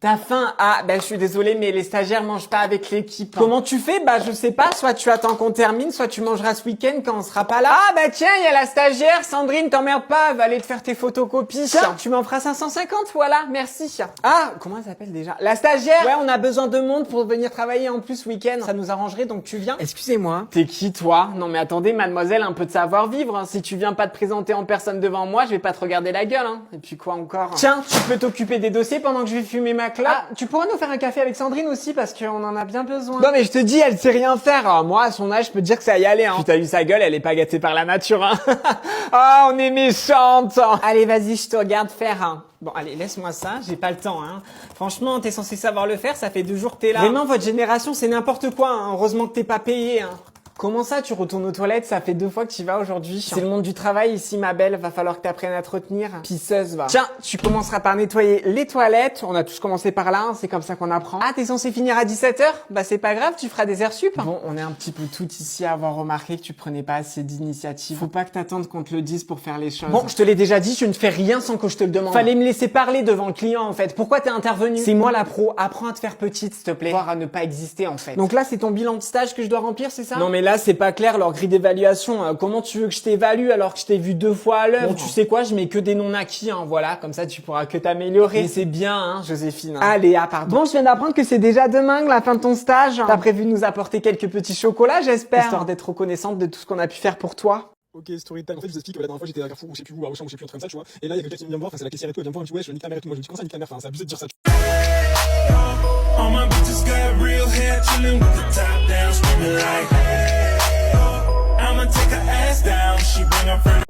T'as faim? Ah, ben je suis désolée, mais les stagiaires mangent pas avec l'équipe. Comment tu fais? Bah je sais pas, soit tu attends qu'on termine, soit tu mangeras ce week-end quand on sera pas là. Ah bah tiens, il y a la stagiaire, Sandrine, t'emmerdes pas, elle va aller te faire tes photocopies. Tiens, tu m'en feras 550, voilà, merci. Ah, comment elle s'appelle déjà? La stagiaire? Ouais, on a besoin de monde pour venir travailler en plus week-end. Ça nous arrangerait, donc tu viens? Excusez-moi. T'es qui toi? Non mais attendez, mademoiselle, un peu de savoir-vivre. Hein. Si tu viens pas te présenter en personne devant moi, je vais pas te regarder la gueule. Hein. Et puis quoi encore? Tiens, tu peux t'occuper des dossiers pendant que je vais fumer ma clope. Ah, tu pourras nous faire un café avec Sandrine aussi parce qu'on en a bien besoin. Non mais je te dis, elle sait rien faire. Alors, moi, à son âge, je peux te dire que ça y allait. Hein. Puis t'as vu sa gueule, elle est pas gâtée par la nature. Hein. Ah, on est méchante. Allez, vas-y, je te regarde faire. Hein. Bon, allez, laisse-moi ça, j'ai pas le temps. Hein. Franchement, t'es censé savoir le faire, ça fait 2 jours que t'es là. Vraiment, votre génération, c'est n'importe quoi. Hein. Heureusement que t'es pas payé. Hein. Comment ça, tu retournes aux toilettes? Ça fait 2 fois que tu y vas aujourd'hui. C'est le monde du travail ici, ma belle. Va falloir que t'apprennes à te retenir. Pisseuse, va. Tiens, tu commenceras par nettoyer les toilettes. On a tous commencé par là, hein. C'est comme ça qu'on apprend. Ah, t'es censé finir à 17h? Bah, c'est pas grave, tu feras des heures sup. Bon, on est un petit peu toutes ici à avoir remarqué que tu prenais pas assez d'initiative. Faut pas que t'attendes qu'on te le dise pour faire les choses. Bon, je te l'ai déjà dit, je ne fais rien sans que je te le demande. Fallait me laisser parler devant le client, en fait. Pourquoi t'es intervenu? C'est moi la pro. Apprends à te faire petite, s'il te plaît. Voire à ne pas exister, en fait. Donc là, c'est ton bilan de stage que je dois remplir, c'est ça? Non, mais là, c'est pas clair. Grille d'évaluation, comment tu veux que je t'évalue alors que je t'ai vu 2 fois à l'œuvre? Bon, tu sais quoi, je mets que des non acquis, hein, voilà, comme ça tu pourras que t'améliorer. Mais c'est bien, hein, Joséphine. Hein. Ah, Léa, pardon. Bon, je viens d'apprendre que c'est déjà demain, la fin de ton stage. T'as prévu de nous apporter quelques petits chocolats, j'espère, histoire d'être reconnaissante de tout ce qu'on a pu faire pour toi. Ok, story time. En fait, je vous explique que la dernière fois j'étais à Carrefour ou je sais plus où, à Auchan ou je sais plus, un truc comme ça, tu vois. Et là, il y a quelqu'un qui vient me voir, enfin, c'est la caissière et tout, elle vient me voir, elle me dit, ouais, je nique ta mère et tout. Moi, je me dis, comment ça, nique ta mère? Enfin, c'est abusé de dire ça. All my bitches got real hair, chillin' with the top down, screaming like, hey, I'ma take her ass down, she bring her friend.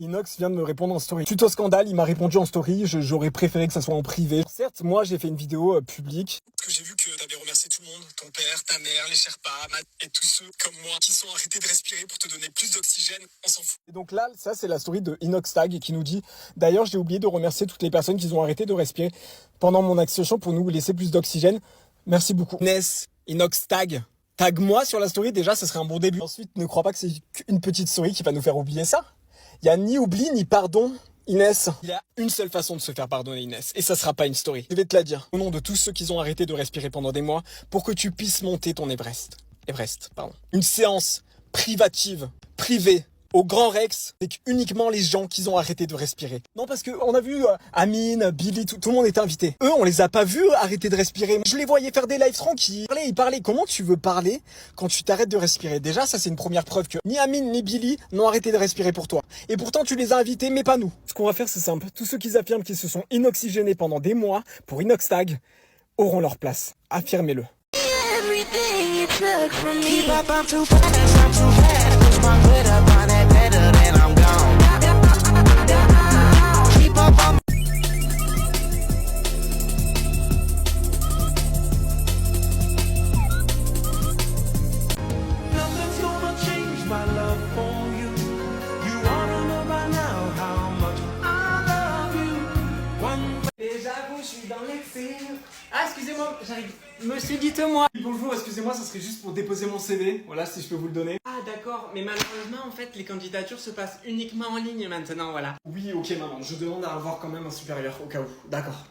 Inox vient de me répondre en story. Tuto scandale, il m'a répondu en story, j'aurais préféré que ça soit en privé. Certes, moi j'ai fait une vidéo publique. Parce que j'ai vu que t'avais remercié tout le monde, ton père, ta mère, les Sherpas, Matt et tous ceux comme moi qui sont arrêtés de respirer pour te donner plus d'oxygène, on s'en fout. Et donc là, ça c'est la story de Inox Tag qui nous dit, d'ailleurs j'ai oublié de remercier toutes les personnes qui ont arrêté de respirer pendant mon action pour nous laisser plus d'oxygène. Merci beaucoup. Inès, Inox Tag. Tag moi sur la story, déjà ça serait un bon début. Ensuite, ne crois pas que c'est une petite story qui va nous faire oublier ça. Il y a ni oubli ni pardon, Inès. Il y a une seule façon de se faire pardonner, Inès. Et ça sera pas une story. Je vais te la dire. Au nom de tous ceux qui ont arrêté de respirer pendant des mois, pour que tu puisses monter ton Everest. Une séance privative, privée, au Grand Rex, avec uniquement les gens qui ont arrêté de respirer. Non, parce que on a vu Amine, Billy, tout le monde était invité. Eux, on les a pas vus arrêter de respirer. Je les voyais faire des lives tranquilles. Ils parlaient. Comment tu veux parler quand tu t'arrêtes de respirer? Déjà, ça c'est une première preuve que ni Amine ni Billy n'ont arrêté de respirer pour toi. Et pourtant, tu les as invités, mais pas nous. Ce qu'on va faire, c'est simple. Tous ceux qui affirment qu'ils se sont inoxygénés pendant des mois pour Inoxtag auront leur place. Affirmez-le. Et j'avoue, je suis dans l'excès. Ah, excusez-moi, j'arrive. Monsieur, dites-moi. Bonjour, excusez-moi, ça serait juste pour déposer mon CV. Voilà, si je peux vous le donner. Ah, d'accord, mais malheureusement, en fait, les candidatures se passent uniquement en ligne maintenant, voilà. Oui, ok, maman, je demande à avoir quand même un supérieur, au cas où. D'accord.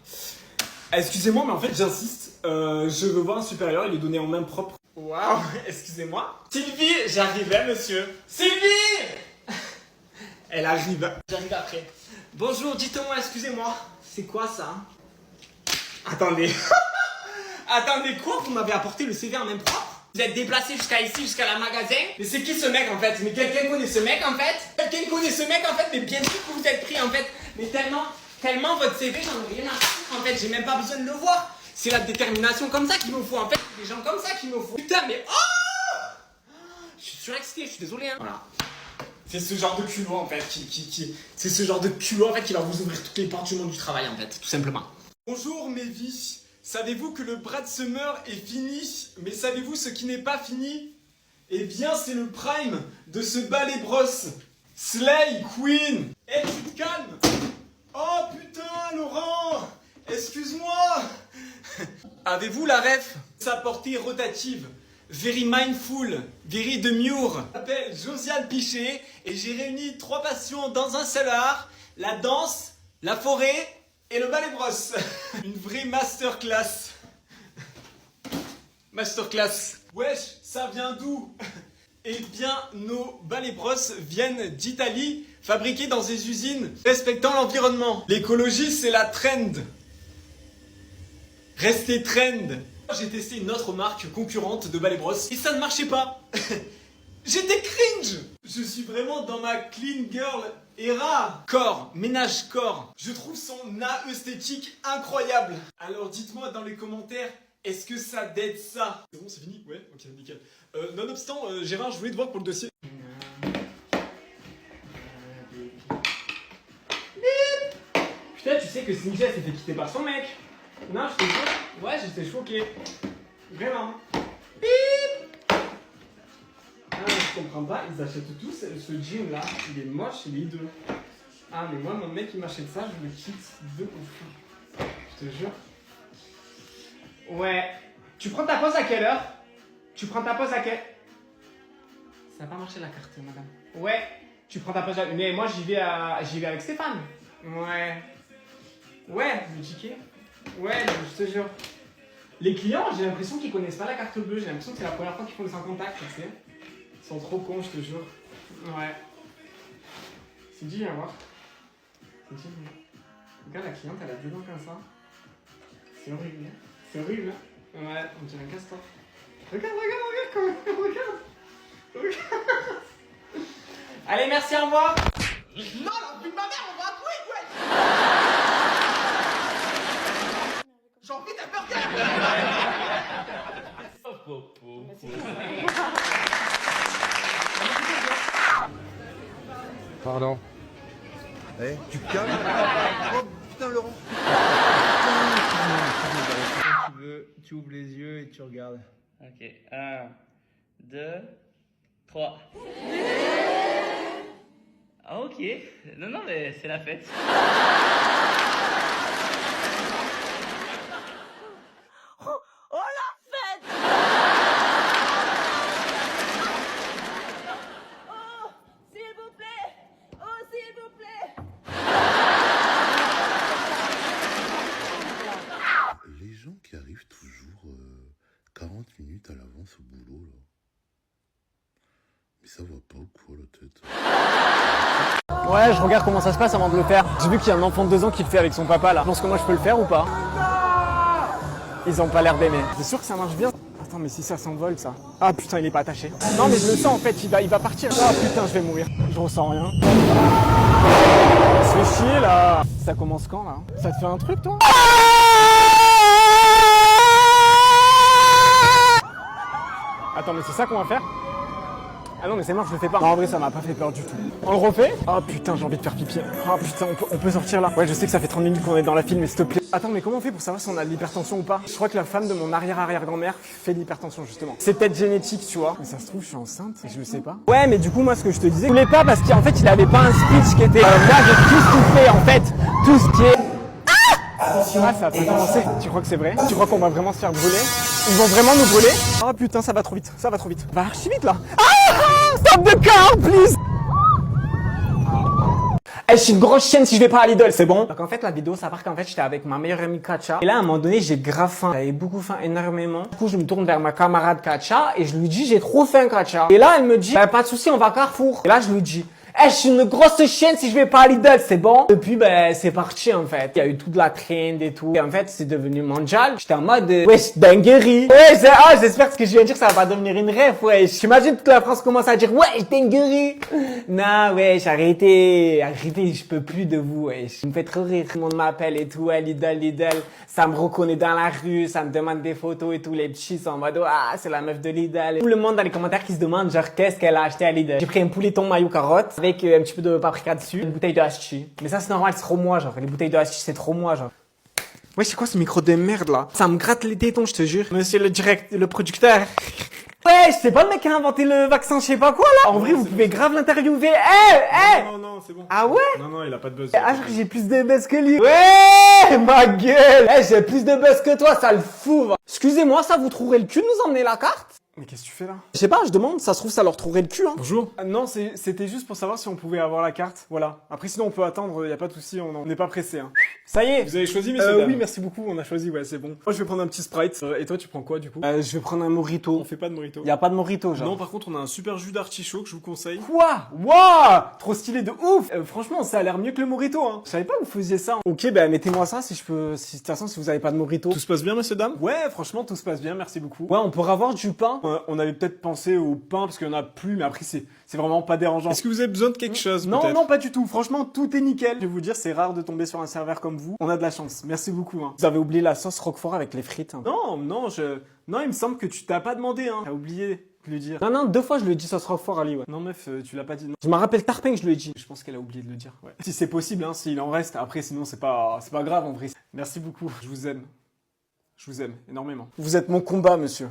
Excusez-moi, mais en fait, j'insiste. Je veux voir un supérieur, il est donné en main propre. Waouh, excusez-moi. Sylvie, j'arrivais, monsieur. Sylvie! Elle arrive. J'arrive après. Bonjour, dites-moi, excusez-moi. C'est quoi ça? Attendez. Attendez, quoi? Vous m'avez apporté le CV en même propre? Vous êtes déplacé jusqu'à ici, jusqu'à la magasin? Mais c'est qui ce mec en fait? Mais quelqu'un connaît ce mec en fait? Quelqu'un connaît ce mec en fait? Mais bien sûr que vous êtes pris en fait. Mais tellement votre CV, j'en ai rien à foutre en fait. J'ai même pas besoin de le voir. C'est la détermination comme ça qu'il me faut en fait. Des gens comme ça qu'il me faut. Putain, mais oh! Je suis surexcité, je suis désolé hein. Voilà. C'est ce genre de culot en fait c'est ce genre de culot en fait qui va vous ouvrir toutes les portes du monde du travail en fait, tout simplement. Bonjour mes vies. Savez-vous que le Brad Summer est fini? Mais savez-vous ce qui n'est pas fini? Eh bien c'est le prime de ce ballet bros. Slay Queen. Eh tu te calmes. Oh putain Laurent. Excuse-moi. Avez-vous la ref? Sa portée rotative. very mindful, very demure. Je m'appelle Josiane Pichet et j'ai réuni 3 passions dans un seul art, la danse, la forêt et le balai brosse. Une vraie masterclass. Masterclass. Wesh, ça vient d'où? Eh bien, nos balais brosses viennent d'Italie, fabriqués dans des usines respectant l'environnement. L'écologie, c'est la trend. Restez trend. J'ai testé une autre marque concurrente de balais brosses et ça ne marchait pas. J'étais cringe. Je suis vraiment dans ma clean girl era. Corps, ménage corps. Je trouve son esthétique incroyable. Alors dites-moi dans les commentaires, est-ce que ça date ça? C'est bon, c'est fini? Ouais, ok, nickel. Nonobstant, Gérard, je voulais te voir pour le dossier. Putain, tu sais que Sinja s'est fait quitter par son mec. Non, je te jure. Ouais, j'étais choqué. Vraiment. Bip. Ah, je comprends pas, ils achètent tous ce jean là. Il est moche, il est hideux. Ah, mais moi, mon mec, il m'achète ça, je le quitte de ouf. Je te jure. Ouais. Tu prends ta pause à quelle heure? Tu prends ta pause à quelle... Ça n'a pas marché la carte, madame. Ouais. Tu prends ta pause à... Mais moi, j'y vais avec Stéphane. Ouais. Ouais, le ticket. Ouais, je te jure. Les clients, j'ai l'impression qu'ils connaissent pas la carte bleue. J'ai l'impression que c'est la première fois qu'ils font des sans contact, tu sais. Ils sont trop cons, je te jure. Ouais. C'est dit, viens voir. C'est dit, regarde la cliente, elle a 2 dents comme ça. C'est horrible. C'est horrible, hein. Ouais, on dirait un castor. Regarde comment... Regarde. Allez, merci, au revoir. Non, la vie de ma mère, on va à Twig, ouais. J'ai envie d'un burger. Pardon. Eh, tu calmes. Oh putain, Laurent. Quand tu veux, tu ouvres les yeux et tu regardes. Ok, 1, 2, 3. Ah ok, non mais c'est la fête. Oh la fête! Oh, s'il vous plaît! Oh, s'il vous plaît! Les gens qui arrivent toujours 40 minutes à l'avance au boulot, là. Mais ça va pas ou quoi, la tête? Ouais, je regarde comment ça se passe avant de le faire. J'ai vu qu'il y a un enfant de 2 ans qui le fait avec son papa là. Je pense que moi je peux le faire ou pas? Ils ont pas l'air d'aimer. C'est sûr que ça marche bien? Attends, mais si ça s'envole ça. Ah putain, il est pas attaché. Non mais je le sens en fait, il va partir. Ah putain, je vais mourir. Je ressens rien. Ça fait chier là. Ça commence quand là? Ça te fait un truc toi? Attends, mais c'est ça qu'on va faire? Ah non mais c'est mort, je le fais pas. Non, en vrai ça m'a pas fait peur du tout. On le refait? Oh putain, j'ai envie de faire pipi. Oh putain, on peut sortir là. Ouais, je sais que ça fait 30 minutes qu'on est dans la film, mais s'il te plaît. Attends, mais comment on fait pour savoir si on a de l'hypertension ou pas? Je crois que la femme de mon arrière-arrière-grand-mère fait de l'hypertension justement. C'est peut-être génétique, tu vois. Mais ça se trouve, je suis enceinte et je le sais pas. Ouais, mais du coup, moi ce que je te disais, je voulais pas parce qu'en fait il avait pas un speech qui était... moi j'ai tout fait en fait. Tout ce qui est... Ah, ça a pas commencé. Tu crois que c'est vrai? Tu crois qu'on va vraiment se faire brûler? Ils vont vraiment nous brûler? Oh putain, ça va trop vite, ça va trop vite. Va archi vite là. Ah! Stop the car, please! Eh, je suis une grosse chienne si je vais pas à Lidl, c'est bon? Donc en fait, la vidéo, ça part qu'en fait, j'étais avec ma meilleure amie Kacha. Et là, à un moment donné, j'ai grave faim. J'avais beaucoup faim, énormément. Du coup, je me tourne vers ma camarade Kacha et je lui dis, j'ai trop faim, Kacha. Et là, elle me dit, bah, pas de souci, on va à Carrefour. Et là, je lui dis, eh, je suis une grosse chienne si je vais pas à Lidl, c'est bon? Depuis, ben, c'est parti, en fait. Il y a eu toute la trend et tout. Et en fait, c'est devenu mondial. J'étais en mode, wesh, dinguerie. Ouais, j'espère que ce que je viens de dire, ça va pas devenir une rêve, wesh. J'imagine toute la France commence à dire, wesh, dinguerie. Non, wesh, arrêtez, je peux plus de vous, wesh. Vous me faites trop rire. Tout le monde m'appelle et tout, ouais, Lidl. Ça me reconnaît dans la rue, ça me demande des photos et tout. Les petits sont en mode, ah, c'est la meuf de Lidl. Tout le monde dans les commentaires qui se demande, genre, qu'est-ce qu'elle a acheté à Lidl. J'ai pris un pouleton maillot carotte avec un petit peu de paprika dessus, une bouteille de hachis. Mais ça, c'est normal, c'est trop moi, genre. Les bouteilles de hachis, c'est trop moi, genre. Ouais, c'est quoi ce micro de merde, là? Ça me gratte les tétons, je te jure. Monsieur le producteur. Ouais, c'est pas le mec qui a inventé le vaccin, je sais pas quoi, là. En vrai, vous pouvez grave l'interviewer. Non, c'est bon. Ah ouais? Non, il a pas de buzz. Ah, genre, j'ai plus de buzz que lui. Ouais, ma gueule. J'ai plus de buzz que toi, ça le fout, va. Excusez-moi, ça vous trouverez le cul de nous emmener la carte? Mais qu'est-ce que tu fais là? Je sais pas, je demande, ça se trouve ça leur trouverait le cul, hein. Bonjour. Non, c'était juste pour savoir si on pouvait avoir la carte. Voilà. Après, sinon, on peut attendre, y a pas de souci, on n'est pas pressé. Hein. Ça y est. Vous avez choisi, messieurs, dames? Oui, merci beaucoup, on a choisi, ouais, c'est bon. Moi, je vais prendre un petit Sprite. Et toi, tu prends quoi, du coup? Je vais prendre un mojito. On fait pas de mojito. Y a pas de mojito, genre. Non, par contre, on a un super jus d'artichaut que je vous conseille. Quoi? Wouah! Trop stylé de ouf! Franchement, ça a l'air mieux que le mojito, hein. Je savais pas que vous faisiez ça. Ok, bah, mettez-moi ça si je peux, si, de toute façon, si vous avez pas de mojito. Tout se passe bien, messieurs, dames? Ouais, franchement, tout se passe bien, merci beaucoup. Ouais, on pourra avoir du pain. On avait peut-être pensé au pain parce qu'il y en a plus, mais après, c'est vraiment pas dérangeant. Est-ce que vous avez besoin de quelque chose, Non, peut-être? non, pas du tout. Franchement, tout est nickel. Je vais vous dire, c'est rare de tomber sur un serveur comme vous. On a de la chance. Merci beaucoup, hein. Vous avez oublié la sauce Roquefort avec les frites, hein. Non, non, il me semble que tu t'as pas demandé, hein. T'as oublié de le dire. Non, non, 2 fois, je lui ai dit sauce Roquefort, Ali, ouais. Non, meuf, tu l'as pas dit, non. Je me rappelle Tarpin que je lui ai dit. Je pense qu'elle a oublié de le dire, ouais. Si c'est possible, hein, s'il en reste. Après, sinon, c'est pas grave, en vrai. Merci beaucoup. Je vous aime. Je vous aime énormément. Vous êtes mon combat, monsieur.